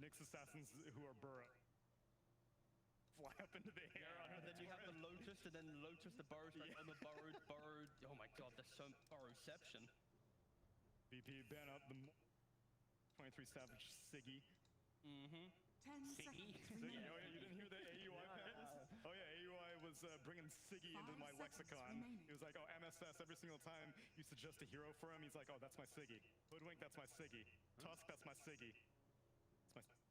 Nyx assassins who are burrow. Fly up into the air. And then you have the Lotus, and then Lotus, the burrow strike on the burrowed. Oh my god, there's so burrowception. VP ban up the 23 Savage Siggy. 10 Siggy? seconds. Siggy. Oh yeah, you didn't hear the AUI patterns? Oh yeah, AUI was bringing Siggy into my lexicon. He was like, oh, MSS, every single time you suggest a hero for him, he's like, oh, that's my Siggy. Hoodwink, that's my Siggy. Tusk, that's my Siggy. That's my...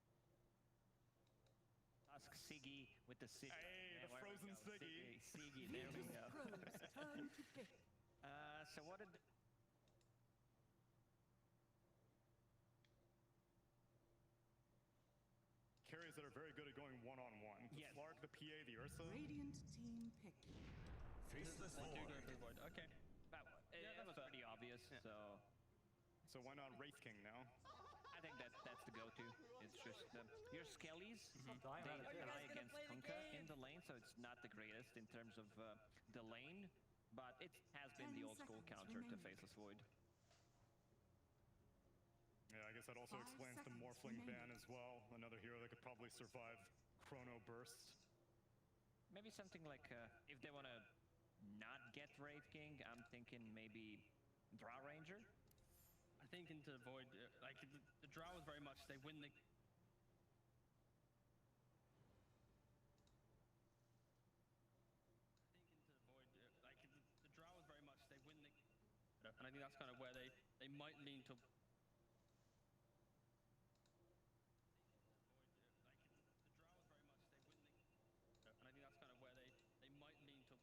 Tusk Siggy with the Siggy. Hey, the frozen Siggy. Siggy, there we go. Pros, turn to pick. So what did... Carriers that are very good at going one-on-one. The Slark, the PA, the Ursa. Radiant team pick. Faceless Void. Okay. That was pretty obvious, so... So why not Wraith King now? I think that's the go-to. It's just your Skellies, they die against Kunkka in the lane, so it's not the greatest in terms of the lane, but it has been the old school counter to Faceless Void. Yeah, I guess that also explains the Morphling ban as well. Another hero that could probably survive Chrono Burst. Maybe something like, if they want to not get Wraith King, I'm thinking maybe Drow Ranger? I think into Void, like the Drow is very much, they win the... The Drow is very much, they win the... And I think that's kind of where they might lean to... And I think that's kind of where they might lean to...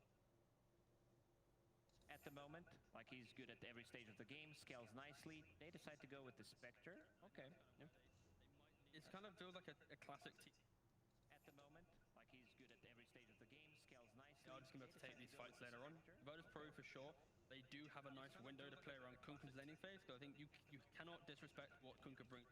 At the moment, like he's good at every stage of the game, scales nicely. They decide to go with the Spectre. Okay. Yeah. It kind of feels like a classic team. At the moment, like he's good at every stage of the game, scales nicely. I'm just going to have to take these fights later on. Virtus Pro for sure. They do have a nice window to play around Kunkka's laning phase, so I think you cannot disrespect what Kunkka brings.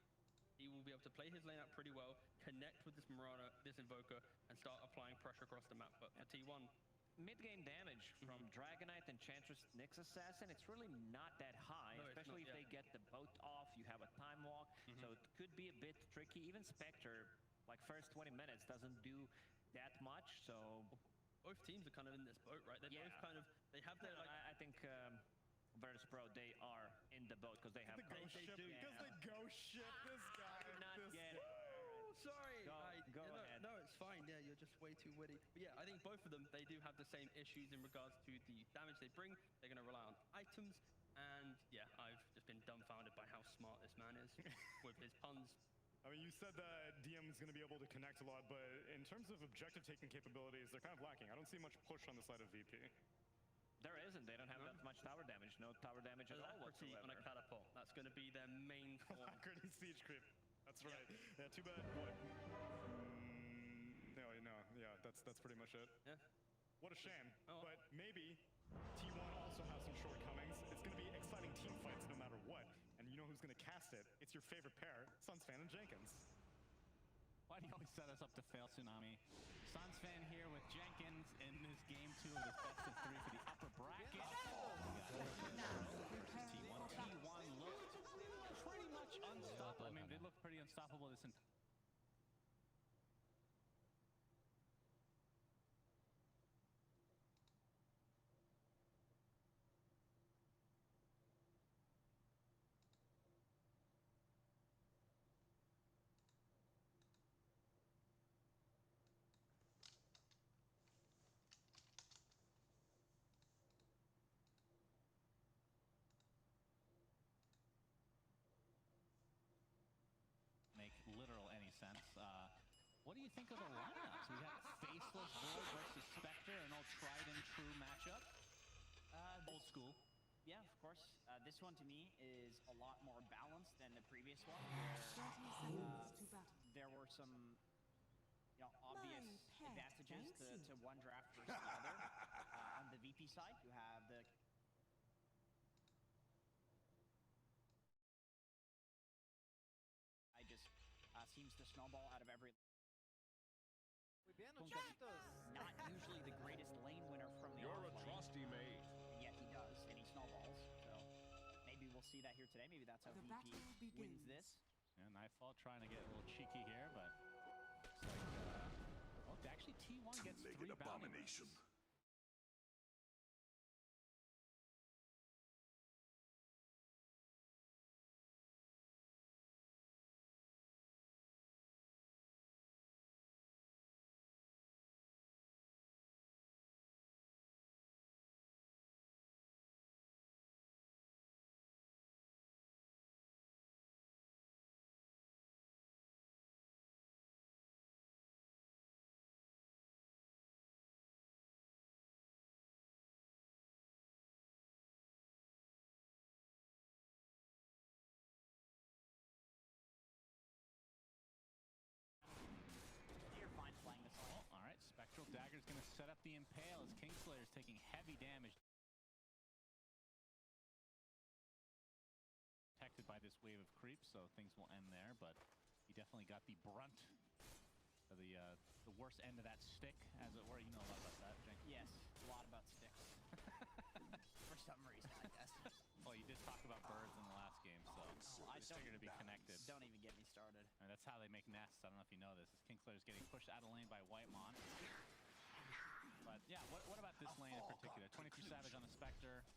He will be able to play his lane out pretty well, connect with this Marana, this Invoker, and start applying pressure across the map. But for T1... Mid-game damage from Dragonite, Enchantress, Nyx Assassin, it's really not that high, especially if they get the boat off, you have a time walk, so it could be a bit tricky. Even Spectre, like first 20 minutes, doesn't do that much, so... Both teams are kind of in this boat, right? They both kind of, they have their like... I think Virtus Pro, they are in the boat because they have... Because they ghost ship this guy. Not yet. Sorry. Go ahead. No, it's fine. Yeah, you're just way too witty. But yeah, I think both of them, they do have the same issues in regards to the damage they bring. They're going to rely on items. And yeah, I've just been dumbfounded by how smart this man is with his puns. I mean, you said that DM is going to be able to connect a lot, but in terms of objective-taking capabilities, they're kind of lacking. I don't see much push on the side of VP. There isn't. They don't have that much tower damage. No tower damage at all whatsoever. On a catapult. That's going to be their main form. Alacrity siege creep. That's right. Yeah, too bad. What? No. Yeah, that's pretty much it. Yeah. What a shame. But maybe T1 also has some shortcomings. It's going to be exciting team fights no matter what. And you know who's going to cast it? It's your favorite pair, Sunsfan and Jenkins. Why do you always set us up to fail, Tsunami? Sunsfan here with Jenkins in this game 2 of this best of 3 for the upper bracket. T1 looked pretty much unstoppable. I mean, they looked pretty unstoppable this entire... make literal any sense. What do you think of the lineups? We got Faceless Void versus Spectre, an old tried and true matchup. Old school. Yeah, of course. This one to me is a lot more balanced than the previous one, where there were some obvious advantages to one draft versus the other. On the VP side, you have the just seems to snowball out of every... Not usually the greatest lane winner from the You're a trusty mate. And yet he does, and he snowballs. So maybe we'll see that here today. Maybe that's how VP wins this. And Nightfall trying to get a little cheeky here, but looks like, oh, actually T1 gets 3 bounty abomination. runs. You're fine playing this lane. Oh, all right, Spectral Dagger's going to set up the Impale as Kingslayer's taking heavy damage. Protected by this wave of creeps, so things will end there, but he definitely got the brunt of the worst end of that stick, as it were. You know a lot about that, Jenk. Yes, a lot about sticks. For some reason, I guess. Well, you did talk about birds in the last game, so I it's figured to be connected. Don't even get me started. And that's how they make nests. I don't know if you know this. Kingslayer's getting pushed out of lane by Whitemon. But yeah, what about this lane in particular? 23 Savage on the Spectre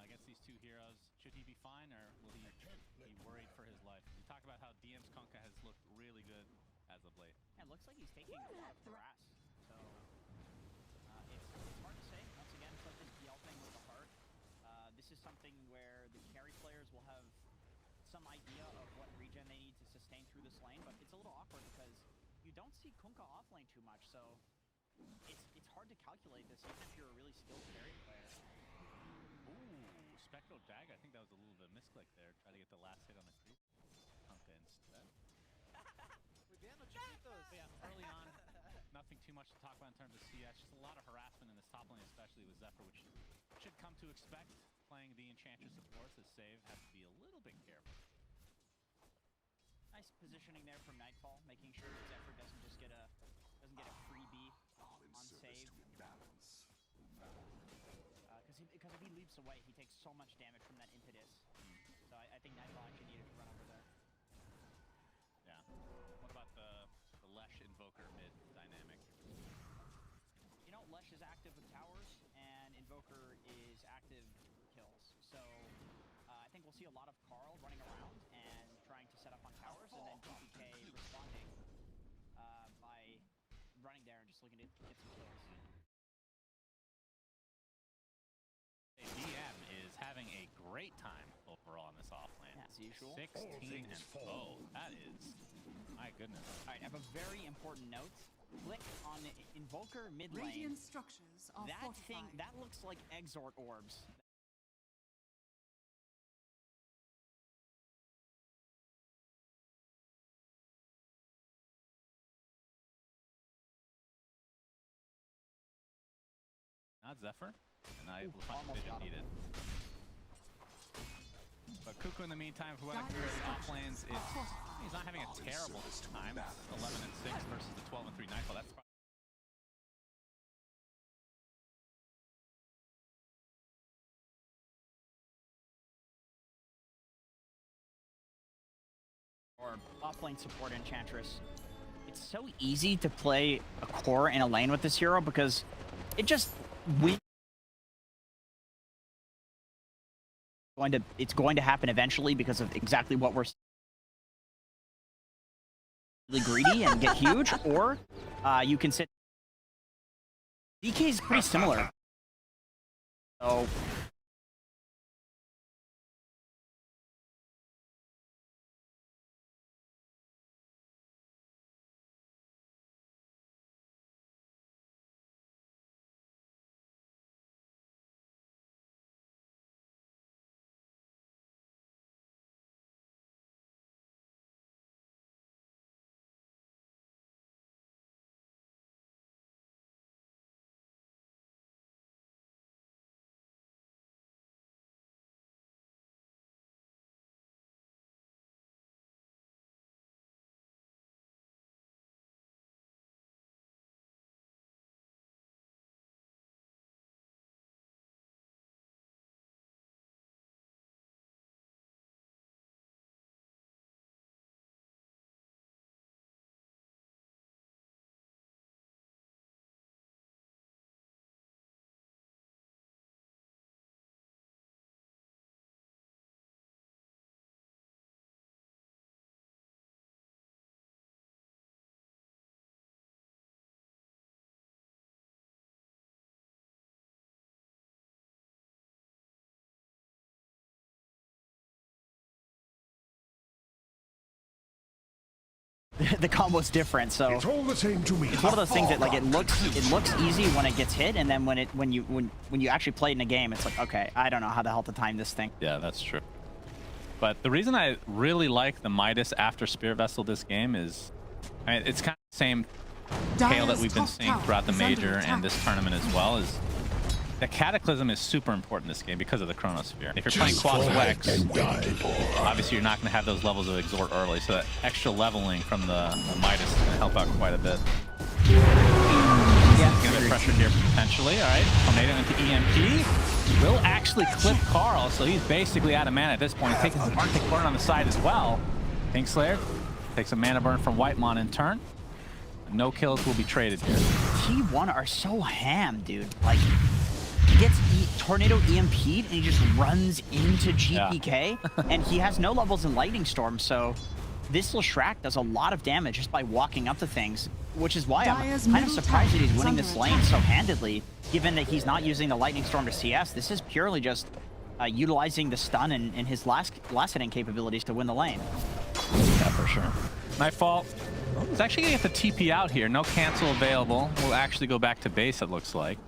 against these two heroes. Should he be fine, or will he be worried for his life? You talk about how DM's Kunkka has looked really good as of late. Yeah, it looks like he's taking a lot of harass. So it's hard to say. Once again, it's like this DL thing with the heart. This is something where the carry players will have some idea of what regen they need to sustain through this lane, but it's a little awkward because you don't see Kunkka off lane too much, so it's hard to calculate this even if you're a really skilled carry player. Ooh, Spectral Dagger. I think that was a little bit of a misclick there. Try to get the last hit on the creep. Kunkka instead. Yeah, early on, nothing too much to talk about in terms of CS. Just a lot of harassment in this top lane, especially with Zephyr, which should come to expect. Playing the Enchantress, of course, as Save has to be a little bit careful. Nice positioning there from Nightfall, making sure that Zephyr doesn't just get a freebie on save. Because if he leaps away, he takes so much damage from that impetus. So I think Nightfall actually needed to run over there. Yeah. What about the Lesh Invoker mid dynamic? You know, Lesh is active with towers, and Invoker is active kills. So I think we'll see a lot of Carl running around and trying to set up on towers, and then TPK responding by running there and just looking to get some kills. DM is having a great time overall in this offlane. As usual. 16 and 0. That is, my goodness. All right, I have a very important note. Click on Invoker mid lane. Radiant structures are That fortified. thing, that looks like Exort orbs. Not Zephyr, and I will find almost vision got him. needed. But Cuckoo, in the meantime, if we want to clear the off lanes, he's not having a terrible time. 11 and 6 versus the 12 and 3 Nightfall. That's Or offlane support Enchantress. It's so easy to play a core in a lane with this hero because it just it's going to happen eventually because of exactly what we're really greedy and get huge, or you can sit. DK is pretty similar. So the combo's different. So It's all the same to me. it's one of those things that like it looks easy when it gets hit, and then when you actually play it in a game, it's like, okay, I don't know how the hell to time this thing. Yeah, that's true. But the reason I really like the Midas after Spirit Vessel this game is, I mean, it's kind of the same tale that we've been seeing throughout the major and this tournament as well. Is the Cataclysm is super important in this game because of the Chronosphere. If you're playing Quas Wex, obviously you're not going to have those levels of Exhort early, so that extra leveling from the Midas is going to help out quite a bit. Yeah, going to get pressured here potentially. All right, Tornado into EMP. Will actually clip Carl, so he's basically out of mana at this point. Taking some Arctic Burn on the side as well. Kingslayer takes a mana burn from Whitemon in turn. No kills will be traded here. T1 are so ham, dude. Like, he gets Tornado EMP'd and he just runs into GPK, and he has no levels in Lightning Storm, so this Leshrac does a lot of damage just by walking up to things, which is why I'm kind of surprised that he's winning this lane so handedly, given that he's not using the Lightning Storm to CS. This is purely just utilizing the stun and his last hitting capabilities to win the lane. Yeah, for sure. Nightfall is actually going to get the TP out here. No cancel available. We'll actually go back to base, it looks like.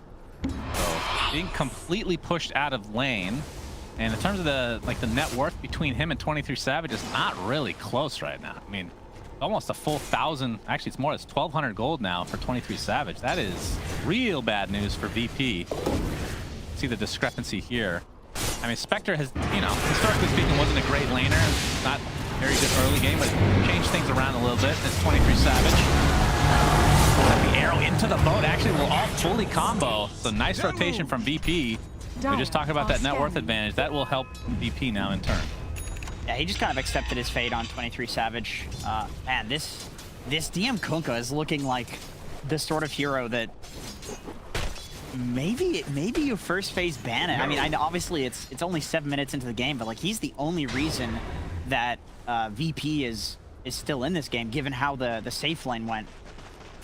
So being completely pushed out of lane. And in terms of the net worth between him and 23 Savage is not really close right now. I mean, almost a full 1,000. Actually, it's more. It's 1,200 gold now for 23 Savage. That is real bad news for VP. See the discrepancy here. I mean, Spectre has, you know, historically speaking, wasn't a great laner. Not very good early game, but changed things around a little bit. It's 23 Savage. The arrow into the boat actually will all fully combo. So nice rotation from VP. We just talked about that net worth advantage. That will help VP now in turn. Yeah, he just kind of accepted his fate on 23 Savage. Man, this DM Kunkka is looking like the sort of hero that maybe you first phase ban it. I mean, I know obviously it's only 7 minutes into the game, but like he's the only reason that VP is still in this game, given how the safe lane went.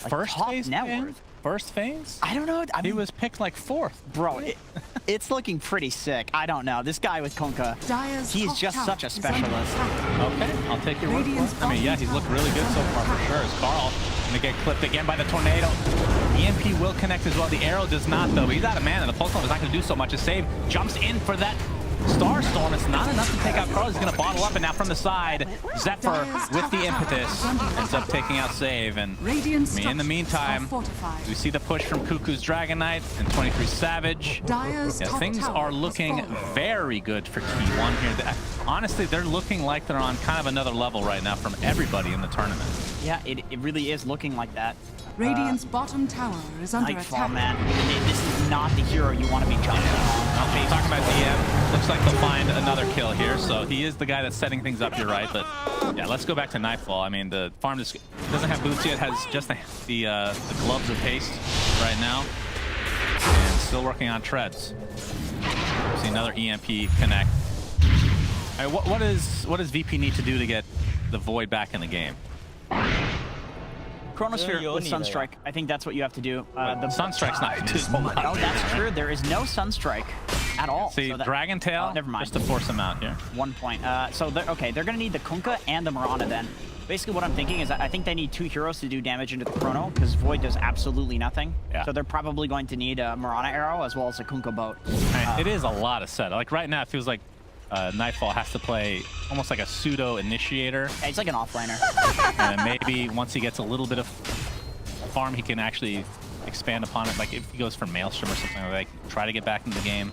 Like, first phase net worth. First phase? I don't know. I mean, he was picked like 4th. Bro, it's looking pretty sick. I don't know. This guy with Kunkka, he's just such a specialist. Okay, I'll take your word for it. I mean, yeah, he's looked really good so far for sure. Is Carl gonna get clipped again by the Tornado? EMP will connect as well. The arrow does not, though. But he's out of mana. The Pulse Storm is not gonna do so much. A save jumps in for that Star Storm. It's not enough to take out Carl. He's gonna bottle up, and now from the side, Zephyr with the impetus ends up taking out Save. And I mean, in the meantime, we see the push from Cuckoo's Dragon Knight and 23 Savage. Yeah, things are looking very good for T1 here. Honestly, they're looking like they're on kind of another level right now from everybody in the tournament. Yeah, it really is looking like that. Radiant's bottom tower is under Nightfall, attack. man. This is not the hero you want to be jumping on. Okay, talking about DM, looks like they'll find another kill here. So he is the guy that's setting things up. You're right, but yeah, let's go back to Nightfall. I mean, the farm just doesn't have boots yet. Has just the gloves of haste right now, and still working on treads. See another EMP connect. All right, what does VP need to do to get the Void back in the game? Chronosphere with Sunstrike. I think that's what you have to do. The Sunstrike's not too much. Oh, that's true. There is no Sunstrike at all. See, so Dragon Tail, never mind. Just to force him out here. 1 point. So they're going to need the Kunkka and the Mirana then. Basically what I'm thinking is I think they need 2 heroes to do damage into the Chrono, because Void does absolutely nothing. Yeah. So they're probably going to need a Mirana arrow as well as a Kunkka boat. It is a lot of set. Like right now, it feels like Nightfall has to play almost like a pseudo initiator. Yeah, he's like an offlaner. And maybe once he gets a little bit of farm, he can actually expand upon it. Like if he goes for Maelstrom or something like that, try to get back into the game.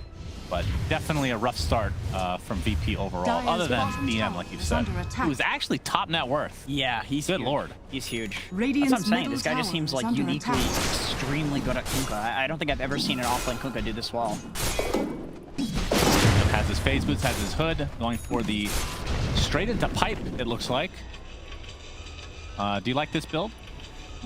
But definitely a rough start from VP overall, other than DM, like you said, who's actually top net worth. Yeah, he's good huge. Lord. He's huge. That's what I'm saying. This guy just seems like uniquely extremely good at Kunkka. I don't think I've ever seen an offlane Kunkka do this well. Has his phase boots, has his hood, going for the straight into pipe, it looks like. Do you like this build?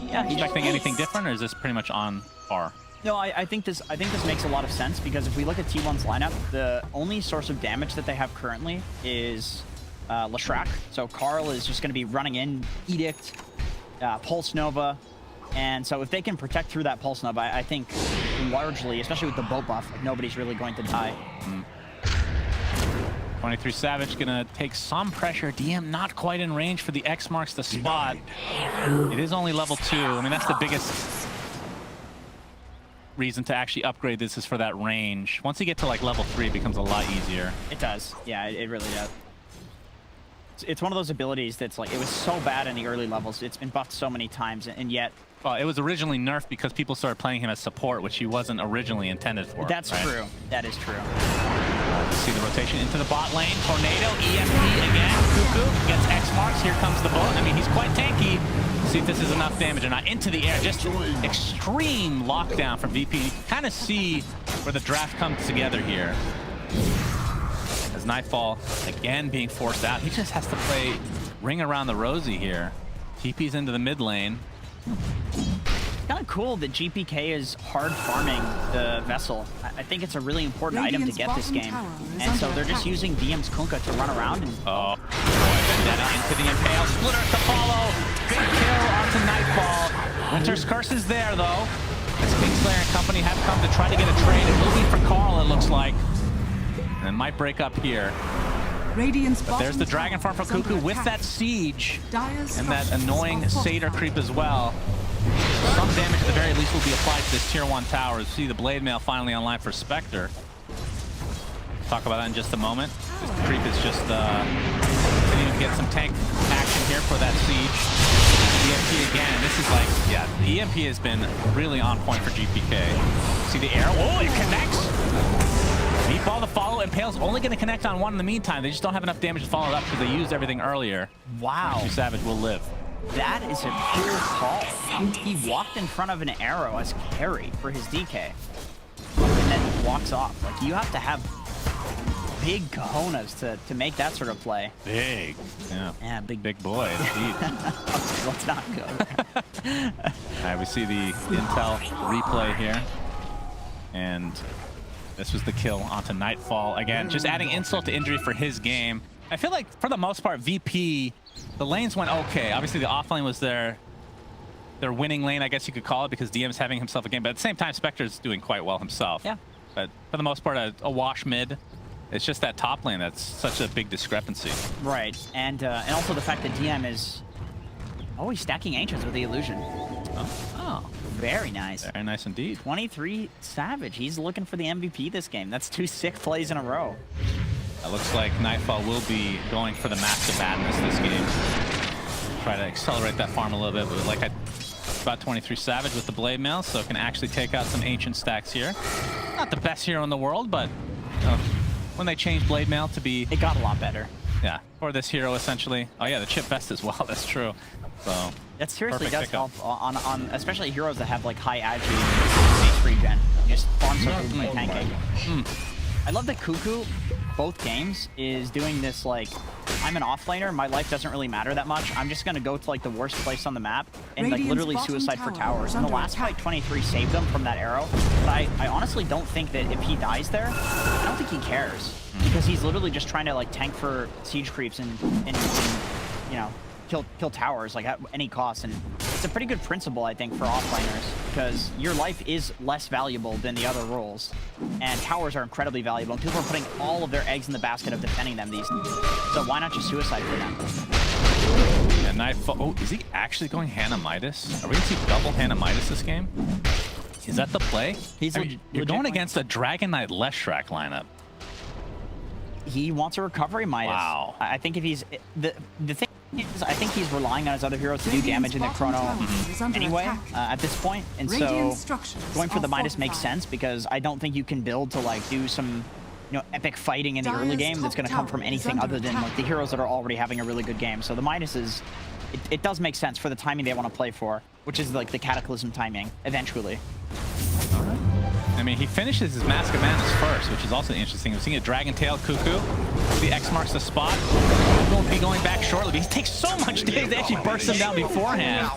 Yeah. Are you expecting anything different, or is this pretty much on par? No, I think this makes a lot of sense, because if we look at T1's lineup, the only source of damage that they have currently is Leshrac. So Carl is just going to be running in, Edict, Pulse Nova, and so if they can protect through that Pulse Nova, I think largely, especially with the boat buff, like, nobody's really going to die. 23 Savage gonna take some pressure. DM not quite in range for the X marks the spot. It is only level 2. I mean, that's the biggest reason to actually upgrade this is for that range. Once you get to like level 3, it becomes a lot easier. It does. Yeah, it really does. It's one of those abilities that's like, it was so bad in the early levels. It's been buffed so many times, and yet... Well, it was originally nerfed because people started playing him as support, which he wasn't originally intended for. That's true. That is true. See the rotation into the bot lane. Tornado, ESP again. Cuckoo gets X marks. Here comes the boat. I mean, he's quite tanky. See if this is enough damage or not. Into the air. Just extreme lockdown from VP. You kind of see where the draft comes together here. As Nightfall, again, being forced out. He just has to play ring around the rosy here. TP's into the mid lane. Kind of cool that GPK is hard farming the vessel. I think it's a really important item to get this game. And so they're just using DM's Kunkka to run around and... Oh, Vendetta into the Impale. Splitter to follow. Big kill onto Nightfall. Winter's Curse is there, though. As Kingslayer and company have come to try to get a trade. It will be for Carl, it looks like. And it might break up here. But there's the Dragon Farm for Cuckoo with that Siege and that annoying Satyr creep as well. Some damage at the very least will be applied to this tier 1 tower. See the Blade Mail finally online for Spectre. Talk about that in just a moment. This creep is just continuing to get some tank action here for that Siege. EMP again. This is like, yeah, the EMP has been really on point for GPK. See the arrow? Oh, it connects! Meatball to follow. Impale's only going to connect on one in the meantime. They just don't have enough damage to follow it up because they used everything earlier. Wow. Savage will live. That is a cool call. He walked in front of an arrow as carry for his DK. And then walks off. Like, you have to have big cojones to make that sort of play. Big. Yeah. Yeah, big boy. Let's not go. All right, we see the Intel replay here. And this was the kill onto Nightfall. Again, just adding insult to injury for his game. I feel like, for the most part, VP, the lanes went okay. Obviously, the offlane was their winning lane, I guess you could call it, because DM's having himself a game. But at the same time, Spectre's doing quite well himself. Yeah. But for the most part, a wash mid. It's just that top lane that's such a big discrepancy. Right. And also the fact that DM is always stacking Ancients with the illusion. Oh. Very nice. Very nice indeed. 23 Savage. He's looking for the MVP this game. That's 2 sick plays in a row. It looks like Nightfall will be going for the Mask of Madness this game. Try to accelerate that farm a little bit, but like about 23 Savage with the Blade Mail, so it can actually take out some Ancient stacks here. Not the best hero in the world, but when they changed Blade Mail to be... It got a lot better. Yeah, for this hero essentially. Oh yeah, the chip vest as well, that's true. So that seriously does help on especially heroes that have like high agi base regen. Just farm circles by tanking. I love that Cuckoo, both games, is doing this like, I'm an offlaner, my life doesn't really matter that much. I'm just gonna go to like the worst place on the map and like literally suicide for towers. In the last fight, 23 saved them from that arrow. But I honestly don't think that if he dies there, I don't think he cares. Because he's literally just trying to like tank for siege creeps and you know, kill towers like at any cost. And it's a pretty good principle, I think, for offliners, because your life is less valuable than the other roles, and towers are incredibly valuable, and people are putting all of their eggs in the basket of defending them these days. So why not just suicide for them? Yeah, Nightfall. Oh, is he actually going Hannah Midas? Are we gonna see double Hannah Midas this game? Is that the play? You're going against a Dragon Knight Leshrac lineup. He wants a recovery Midas. Wow. I think if he's the thing is, I think he's relying on his other heroes to do damage in the chrono anyway at this point, and so going for the Midas makes sense, because I don't think you can build to like do some epic fighting in the early game that's going to come from anything other than like the heroes that are already having a really good game. So the Midas is, it does make sense for the timing they want to play for, which is like the Cataclysm timing eventually. I mean, he finishes his Mask of Madness first, which is also interesting. We're seeing a Dragon Tail Cuckoo. The X marks the spot. Won't be going back shortly, but he takes so much damage. They actually burst him down beforehand.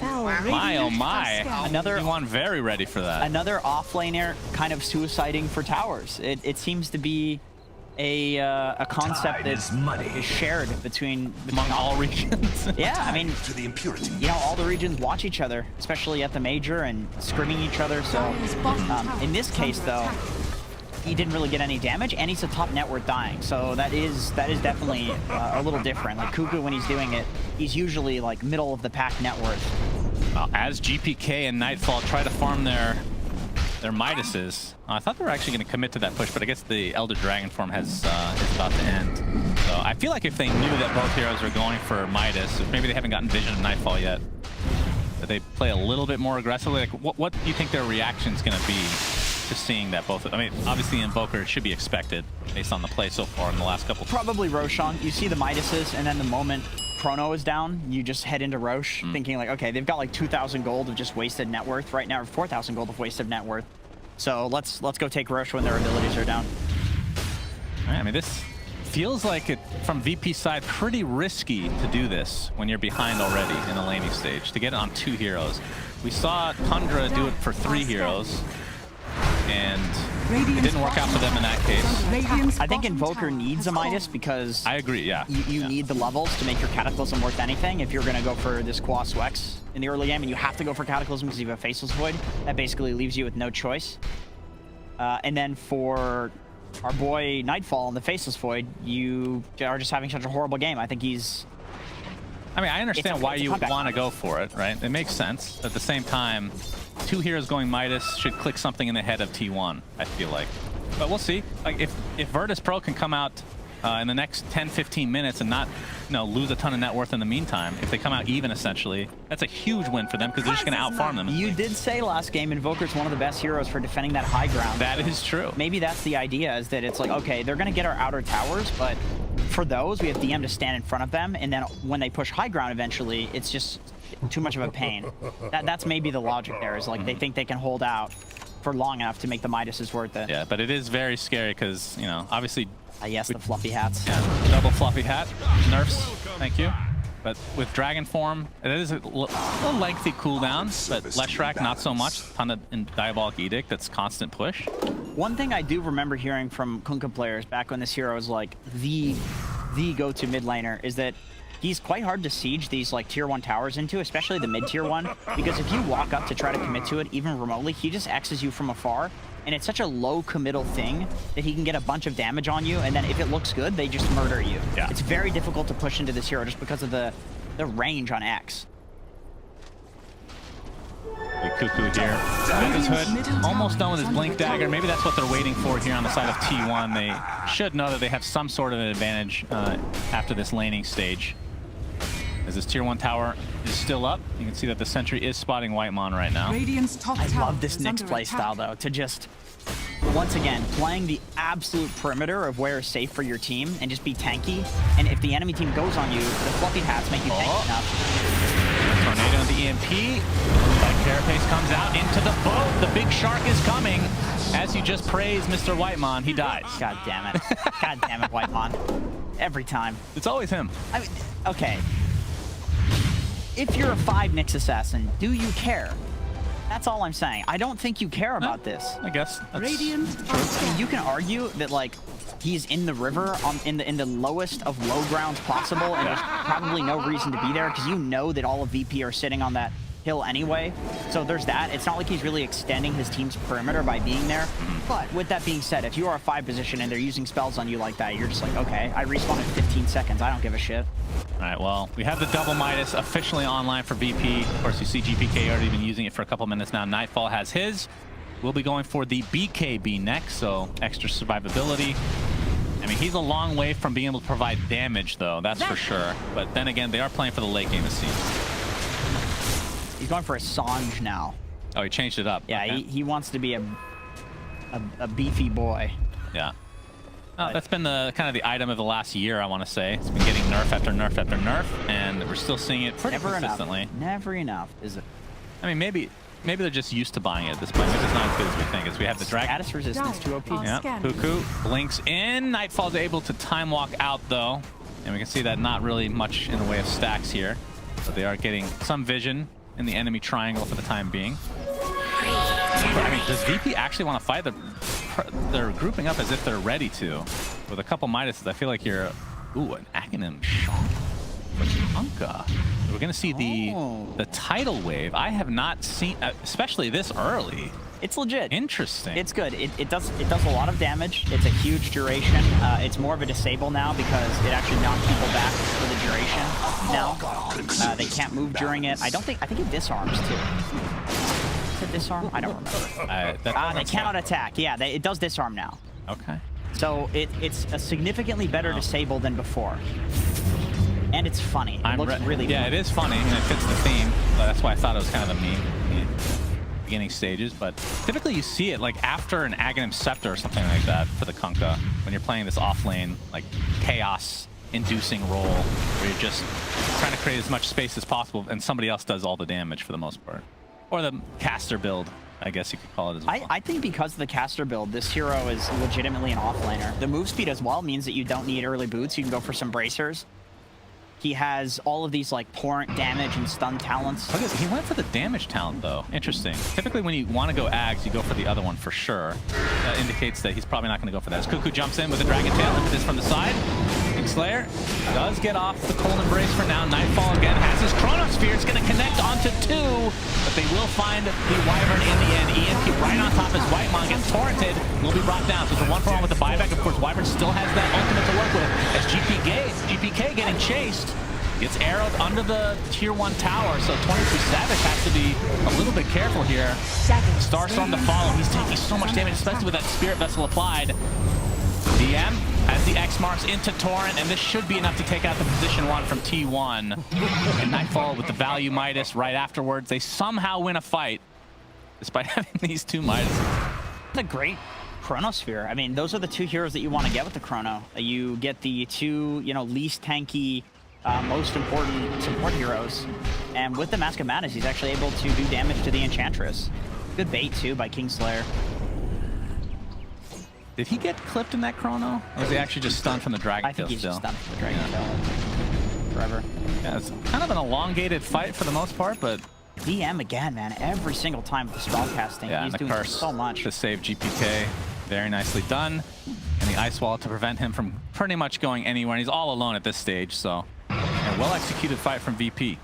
My, oh my. Another one very ready for that. Another offlaner kind of suiciding for towers. It seems to be a concept that is shared among all regions. Yeah, I mean, all the regions watch each other, especially at the major, and scrimming each other. So in this case, though, he didn't really get any damage, and he's a top net worth dying. So that is definitely a little different. Like Cuckoo, when he's doing it, he's usually like middle of the pack net worth. Well, as GPK and Nightfall try to farm their Midases, I thought they were actually going to commit to that push, but I guess the Elder Dragon form is about to end. So I feel like if they knew that both heroes are going for Midas, if maybe they haven't gotten Vision of Nightfall yet, that they play a little bit more aggressively. Like, what do you think their reaction is going to be to seeing that both? I mean, obviously Invoker should be expected based on the play so far in the last couple. Probably Roshan. You see the Midases, and then the moment Chrono is down, you just head into Roche, thinking like, okay, they've got like 2,000 gold of just wasted net worth right now, or 4,000 gold of wasted net worth. So let's go take Roche when their abilities are down. All right, I mean, this feels like it, from VP side, pretty risky to do this when you're behind already in the laning stage, to get it on 2 heroes. We saw Tundra do it for 3 heroes, and it didn't work out for them in that case. I think Invoker needs a Midas because I agree, yeah. You need the levels to make your Cataclysm worth anything. If you're going to go for this Quas Wex in the early game, and you have to go for Cataclysm because you have a Faceless Void, that basically leaves you with no choice. And then for our boy Nightfall in the Faceless Void, you are just having such a horrible game. I think he's... I mean, I understand why you would want to go for it, right? It makes sense. At the same time, 2 heroes going Midas should click something in the head of T1, I feel like. But we'll see. Like, if Virtus Pro can come out in the next 10-15 minutes and not, lose a ton of net worth in the meantime, if they come out even, essentially, that's a huge win for them because they're just going to outfarm them. You did say last game Invoker's one of the best heroes for defending that high ground. That is true. Maybe that's the idea, is that it's like, okay, they're going to get our outer towers, but for those, we have DM to stand in front of them, and then when they push high ground eventually, it's just too much of a pain. That's maybe the logic there, is like they think they can hold out for long enough to make the Midases worth it. Yeah, but it is very scary because, obviously... yes, the fluffy hats. Yeah, double fluffy hat. Nerfs, thank you. But with Dragon Form, it is a little lengthy cooldown, but Leshrac not so much. Ton of Diabolic Edict, that's constant push. One thing I do remember hearing from Kunkka players back when this hero was like the go-to mid laner is that he's quite hard to siege these like tier 1 towers into, especially the mid-tier one, because if you walk up to try to commit to it, even remotely, he just X's you from afar. And it's such a low committal thing that he can get a bunch of damage on you, and then if it looks good, they just murder you. Yeah. It's very difficult to push into this hero just because of the range on X. Cuckoo here. With his hood, almost done with his Blink Dagger. Maybe that's what they're waiting for here on the side of T1. They should know that they have some sort of an advantage after this laning stage. As this tier 1 tower is still up, you can see that the sentry is spotting Whitemon right now. I love this Nyx playstyle, though, to just, once again, playing the absolute perimeter of where is safe for your team and just be tanky. And if the enemy team goes on you, the fluffy hats make you tanky enough. Tornado of the EMP. Carapace comes out into the boat. The big shark is coming. As you just praised Mr. Whitemon, he dies. God damn it. God damn it, Whitemon. Every time. It's always him. I mean, okay. If you're a 5 Nyx assassin, do you care? That's all I'm saying. I don't think you care about this. I guess. Radiant. You can argue that like he's in the river in the lowest of low grounds possible, and there's probably no reason to be there because you know that all of VP are sitting on that hill anyway. So there's that. It's not like he's really extending his team's perimeter by being there. But with that being said, if you are a 5 position and they're using spells on you like that, you're just like, okay, I respawn in 15 seconds. I don't give a shit. All right, well, we have the double Midas officially online for VP. Of course, you see GPK already been using it for a couple minutes now. Nightfall has his. We'll be going for the BKB next, so extra survivability. I mean, he's a long way from being able to provide damage, though, that's for sure. But then again, they are playing for the late game, it seems. He's going for a Sange now. Oh, he changed it up. Yeah, okay. he wants to be a beefy boy. Yeah. Oh, that's been the kind of the item of the last year, I want to say. It's been getting nerf after nerf after nerf, and we're still seeing it pretty consistently. Never enough, is it? I mean, maybe they're just used to buying it at this point. Maybe it's not as good as we think. As we have the dragon. Status resistance, 2 OP. Yeah, Cuckoo blinks in. Nightfall's able to time walk out, though. And we can see that not really much in the way of stacks here. But they are getting some vision in the enemy triangle for the time being. I mean, does VP actually want to fight? They're grouping up as if they're ready to. With a couple Midases, I feel like you're... Ooh, an Acronym Shock. Kunkka. We're going to see the tidal wave. I have not seen, especially this early, It's legit. Interesting. It's good. It does a lot of damage. It's a huge duration. It's more of a disable now because it actually knocks people back for the duration now. They can't move during it. I think it disarms too. Does it disarm? I don't remember. They cannot attack. Yeah, it does disarm now. Okay. So it's a significantly better disable than before. And it's funny. It looks really yeah, fun. it is funny, and it fits the theme. So that's why I thought it was kind of a meme in the beginning stages. But typically you see it like after an Aghanim Scepter or something like that for the Kunkka, when you're playing this off-lane, like chaos-inducing role, where you're just trying to create as much space as possible, and somebody else does all the damage for the most part. Or the caster build, I guess you could call it as well. I think because of the caster build, this hero is legitimately an offlaner. The move speed as well means that you don't need early boots. You can go for some bracers. He has all of these like torrent damage and stun talents. Okay, he went for the damage talent though. Interesting. Typically when you want to go Ags, you go for the other one for sure. That indicates that he's probably not going to go for that. As Cuckoo jumps in with a Dragon Tail into this from the side. Kingslayer does get off the Cold Embrace for now. Nightfall again has his Chronosphere. It's going to connect onto 2, but they will find the Wyvern in the end. EMP right on top as Whitemon gets torrented. Will be brought down. So it's a 1-for-1 with the buyback. Of course, Wyvern still has that ultimate to work with. As GPK getting chased. Gets arrowed under the tier 1 tower, so 23 Savage has to be a little bit careful here. Starstorm to follow. He's taking so much damage, especially with that Spirit Vessel applied. DM has the X marks into Torrent, and this should be enough to take out the position 1 from T1. And Nightfall with the Value Midas right afterwards. They somehow win a fight, despite having these 2 Midases. It's a great Chronosphere. I mean, those are the 2 heroes that you want to get with the Chrono. You get the 2, least tanky, most important support heroes. And with the Mask of Madness, he's actually able to do damage to the Enchantress. Good bait, too, by Kingslayer. Did he get clipped in that Chrono? Or was he actually just stunned from the Dragon Tail still? I think he's just stunned from the Dragon Tail. Forever. Yeah, it's kind of an elongated fight for the most part, but... DM again, man. Every single time with the spellcasting, yeah, he's and the doing curse so much. to save GPK. Very nicely done. And the Ice Wall to prevent him from pretty much going anywhere. And he's all alone at this stage, so... A well-executed fight from VP.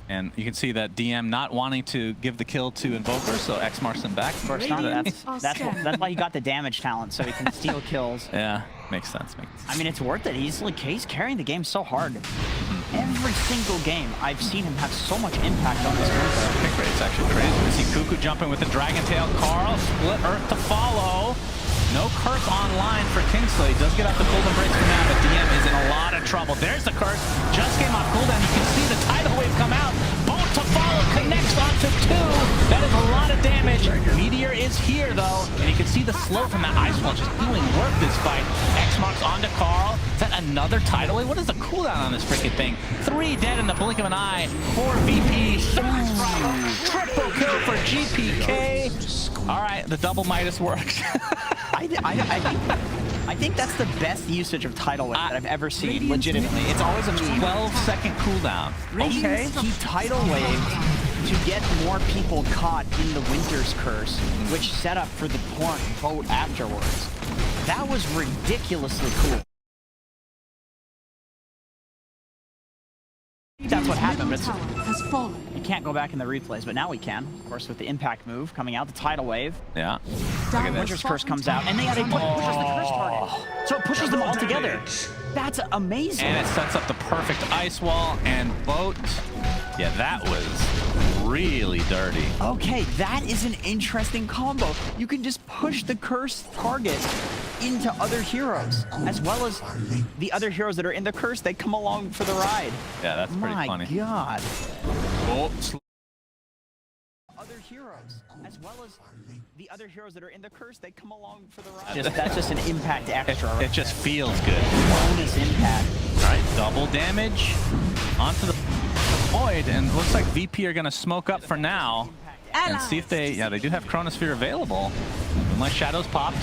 And you can see that DM not wanting to give the kill to Invoker, so X marks him back. Of course not. That's why he got the damage talent, so he can steal kills. Yeah, makes sense. I mean, it's worth it. He's carrying the game so hard. Every single game, I've seen him have so much impact on this game. Pick rate's actually crazy. We see Cuckoo jumping with the Dragon Tail. Carl, split Earth to follow. No curse online for Kingsley. He does get off the Cold Embrace for now, but DM is in a lot of trouble. There's the curse. Just came off cooldown. You can see the tidal wave come out. Bolt to follow connects onto 2. That is a lot of damage. Meteor is here, though, and you can see the slope from that Ice Wall just doing work this fight. X marks onto Carl. Is that another tidal wave? What is the cooldown on this freaking thing? 3 dead in the blink of an eye. 4 VP. Triple kill for GPK. All right, the double Midas works. I think that's the best usage of Tidal Wave that I've ever seen, legitimately. It's always a meme. 12-second cooldown. Okay. He Tidal Waved to get more people caught in the Winter's Curse, which set up for the Torrent boat afterwards. That was ridiculously cool. That's what happened. You can't go back in the replays, but now we can. Of course, with the impact move coming out, the tidal wave. Yeah. Winter's Curse comes out, and they pushes the curse target. So it pushes them all together. That's amazing. And it sets up the perfect Ice Wall and boat. Yeah, that was really dirty. Okay, that is an interesting combo. You can just push the curse target into other heroes, as well as the other heroes that are in the curse. They come along for the ride. Yeah, that's pretty funny. My God. Oh, other heroes, as well as the other heroes that are in the curse, they come along for the ride. That's just an impact extra. It just feels good. Bonus impact. All right, double damage onto the void, and looks like VP are going to smoke up for now and see if they do have Chronosphere available. Moonlight Shadows popped.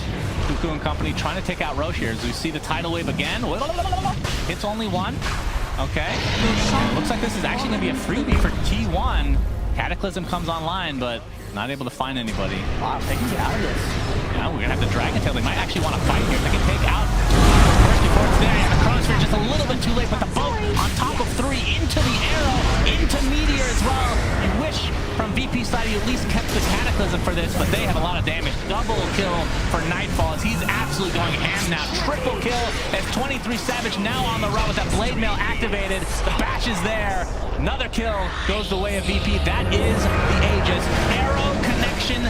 Cuckoo and company trying to take out Roche here as we see the tidal wave again. Hits only 1. Okay. And it looks like this is actually going to be a freebie for T1. Cataclysm comes online, but not able to find anybody. Wow, they can get out of this. Yeah, we're going to have the Dragon Tail. They might actually want to fight here. They can take out first before it's there. And the Chronosphere just a little bit too late, but the boat on top of 3 into the arrow, into Meteor as well. You wish from VP VP side, you at least kept the Cataclysm for this, but they have a lot of damage. Double kill for Nightfall as he's absolutely going ham now. Triple kill as 23 Savage now on the run with that Blade Mail activated. The bash is there. Another kill goes the way of VP. That is the Aegis. Arrow connection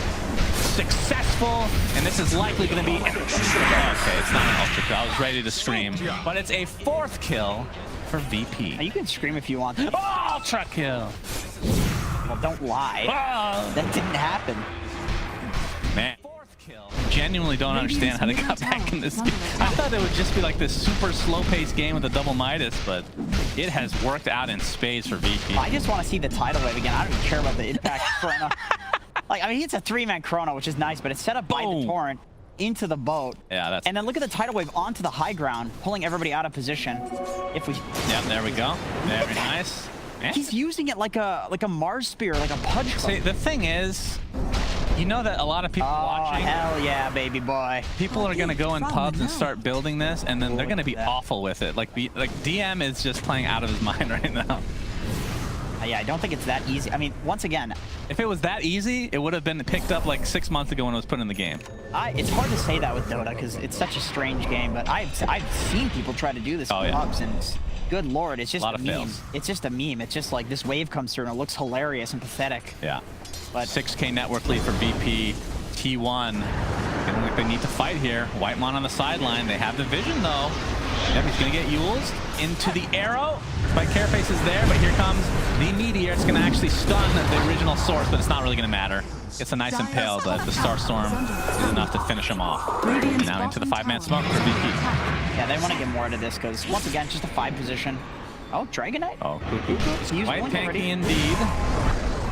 successful, and this is likely going to be... Okay, it's not an ultra kill. I was ready to scream, but it's a 4th kill for VP. You can scream if you want to. Oh, ultra kill. Well, don't lie. Oh. That didn't happen. Man. 4th kill. Genuinely don't understand how they got back in this game. I thought it would just be like this super slow-paced game with a double Midas, but it has worked out in spades for VP. I just want to see the tidal wave again. I don't even care about the impact Chrono. Like, I mean, it's a 3-man Chrono, which is nice, but it's set up by the Torrent into the boat. Yeah, that's... And then look at the tidal wave onto the high ground, pulling everybody out of position. If we... Yep, there we go. Very nice. Man. He's using it like a Mars spear, like a pudge. See, the thing is, you know that a lot of people watching... hell yeah, baby boy. People are going to go in pubs and start building this, and then they're going to be awful with it. Like DM is just playing out of his mind right now. Yeah, I don't think it's that easy. I mean, once again... If it was that easy, it would have been picked up like 6 months ago when it was put in the game. It's hard to say that with Dota because it's such a strange game, but I've seen people try to do this in pubs, and good lord, it's just a meme. Fails. It's just a meme. It's just like this wave comes through and it looks hilarious and pathetic. Yeah. But 6K network lead for VP. T1. Feeling like they need to fight here. Whitemon on the sideline. They have the vision though. Yep, he's going to get Yules into the arrow. Spike Carapace is there, but here comes the Meteor. It's going to actually stun the original source, but it's not really going to matter. It's a nice impale, but the Starstorm is enough to finish him off. And now into the 5-man smoke for VP. Yeah, they want to get more out of this because, once again, just a 5 position. Oh, Dragonite? Oh, White Panky indeed.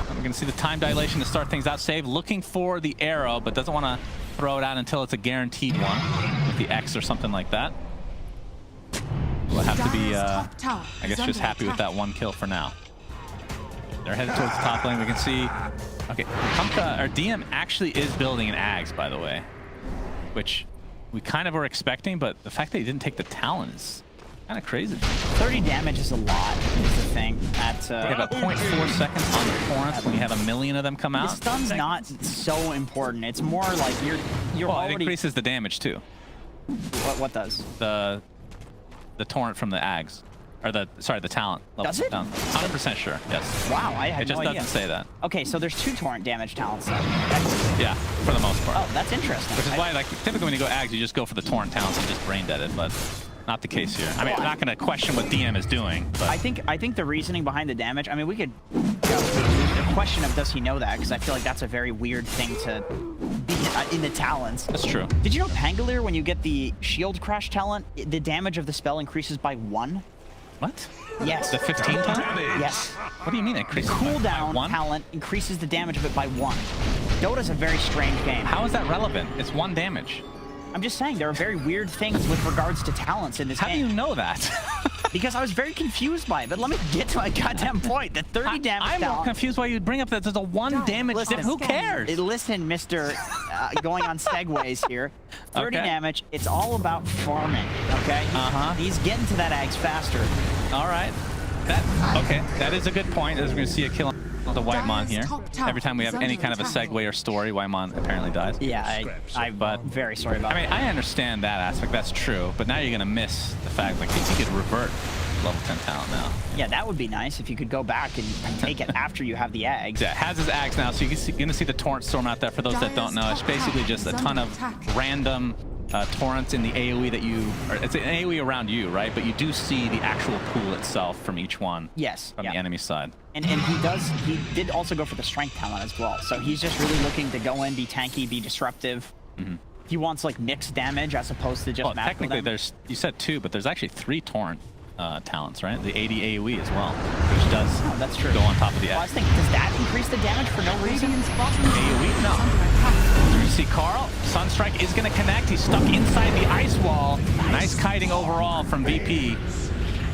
We're going to see the time dilation to start things out. Save looking for the arrow, but doesn't want to throw it out until it's a guaranteed one with the X or something like that. We'll have to be, I guess, just happy with that 1 kill for now. They're headed towards the top lane. We can see, okay, Pumpka, or DM actually is building an Ags, by the way, which we kind of were expecting, but the fact that he didn't take the Talon is kind of crazy. 30 damage is a lot, is the thing. We have about 0.4 seconds on the Torrents when you have 1 million of them come out. The stun's not so important. It's more like you're already... It increases the damage, too. What does? The Torrent from the Ags. Or the talent. Does it? 100% sure, yes. Wow, I had no idea. It just doesn't say that. Okay, so there's 2 Torrent damage talents then. Yeah, for the most part. Oh, that's interesting. Which is why, like, typically when you go Ags, you just go for the Torrent talents and just brain dead it, but not the case here. I mean, I'm not going to question what DM is doing, but... I think the reasoning behind the damage, I mean, we could... the question of does he know that, because I feel like that's a very weird thing to be in the talents. That's true. Did you know Pangolier, when you get the Shield Crash talent, the damage of the spell increases by 1? What? Yes. The 15 talent? Yes. What do you mean it increases cooldown by 1? talent increases the damage of it by 1. Dota's a very strange game. How is that relevant? It's 1 damage. I'm just saying, there are very weird things with regards to talents in this game. How do you know that? Because I was very confused by it, but let me get to my goddamn point. The 30 damage I'm more confused why you'd bring up that there's a 1 damage. Listen, who cares? Listen, Mr. Going on segues here. 30 damage, it's all about farming, okay? He's getting to that Ags faster. All right. Okay, that is a good point, as we're going to see a kill on the Whitemon here. Every time we have any kind of a segue or story, Whitemon apparently dies. Yeah, I'm very sorry about that. I mean, I understand that aspect, that's true, but now you're going to miss the fact, like, you could revert level 10 talent now. Yeah, that would be nice if you could go back and take it after you have the Ags. Yeah, it has his Ags now, so you're going to see the Torrent Storm out there. For those that don't know, it's basically just a ton of random torrents in the AoE that you, or it's an AoE around you, right? But you do see the actual pool itself from each one. Yes. From the enemy side. And he did also go for the strength talent as well. So he's just really looking to go in, be tanky, be disruptive. He wants like mixed damage as opposed to just technically there's, you said 2, but there's actually 3 Torrent talents, right? The 80 AoE as well, which does that's true. go on top of the I was thinking, does that increase the damage for no reason? AoE? No. You see Carl, Sunstrike is going to connect. He's stuck inside the ice wall. Nice kiting overall from VP.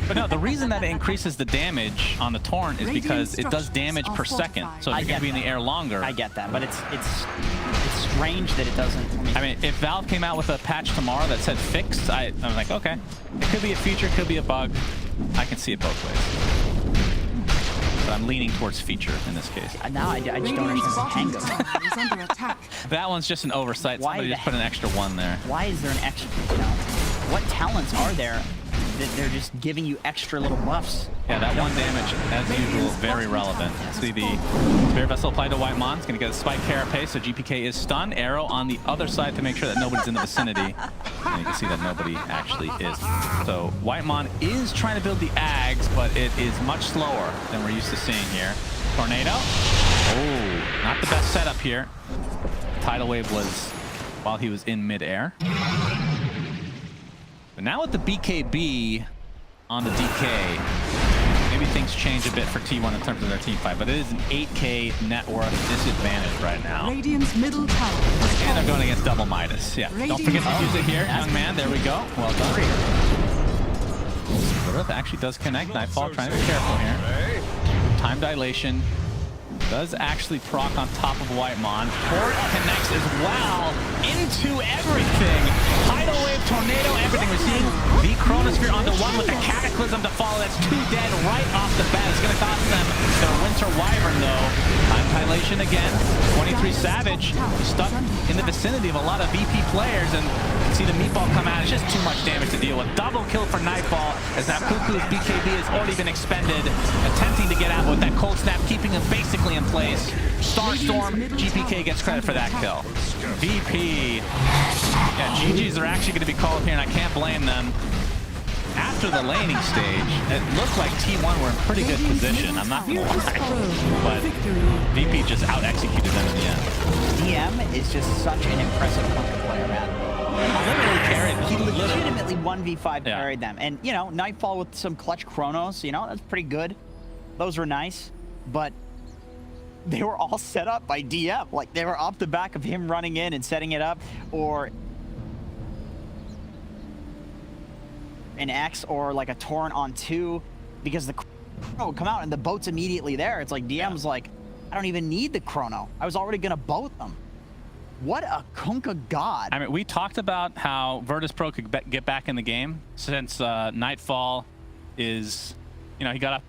But no, the reason that it increases the damage on the Torrent is because it does damage per second. So if you're going to be in the air longer... I get that, but it's strange that it doesn't... I mean, if Valve came out with a patch tomorrow that said fixed, I'm like, okay. It could be a feature, could be a bug. I can see it both ways. But I'm leaning towards feature in this case. Now I just don't Radiant's understand the bottom tango. tower is under attack. That one's just an oversight. Why Somebody the just put an extra 1 there. Why is there an extra, you know, what talents are there that they're just giving you extra little buffs? Yeah, that 1 damage, as usual, very relevant. See the Spirit Vessel applied to Whitemon. It's going to get a spike carapace, so GPK is stunned. Arrow on the other side to make sure that nobody's in the vicinity. And you can see that nobody actually is. So Whitemon is trying to build the Ags, but it is much slower than we're used to seeing here. Tornado. Oh, not the best setup here. Tidal Wave was while he was in midair. But now with the BKB on the DK, maybe things change a bit for T1 in terms of their team fight, but it is an 8K net worth disadvantage right now. Radiant's middle tower. And they're going against double Midas. Yeah, don't forget to use it here, young man. There we go. Well done. Lilith actually does connect. Nightfall trying to be careful here. Time dilation does actually proc on top of Whitemon. Port connects as well into everything. Tidal Wave, Tornado, everything. We're seeing the Chronosphere onto 1 with the Cataclysm to follow. That's 2 dead right off the bat. It's going to cost them their Winter Wyvern, though. Time dilation again. 23 Savage stuck in the vicinity of a lot of VP players, and you can see the meatball come out. It's just too much damage to deal with. Double kill for Nightfall, as now Cuckoo's BKB has already been expended, attempting to get out with that cold snap, keeping him basically in place. Starstorm, GPK gets credit for that kill. VP, yeah, GGs are actually going to be called here, and I can't blame them. After the laning stage, it looked like T1 were in pretty good position. I'm not going to lie, but VP just out-executed them in the end. DM is just such an impressive player, man. Literally carried them. He legitimately 1v5 carried them. And, you know, Nightfall with some clutch chronos, you know, that's pretty good. Those were nice, but they were all set up by DM. Like, they were off the back of him running in and setting it up, or an X, or like a Torrent on 2, because the chrono would come out and the boat's immediately there. It's like DM's like, I don't even need the chrono. I was already gonna boat them. What a Kunkka god. I mean, we talked about how Virtus Pro could get back in the game since Nightfall is, you know, he got up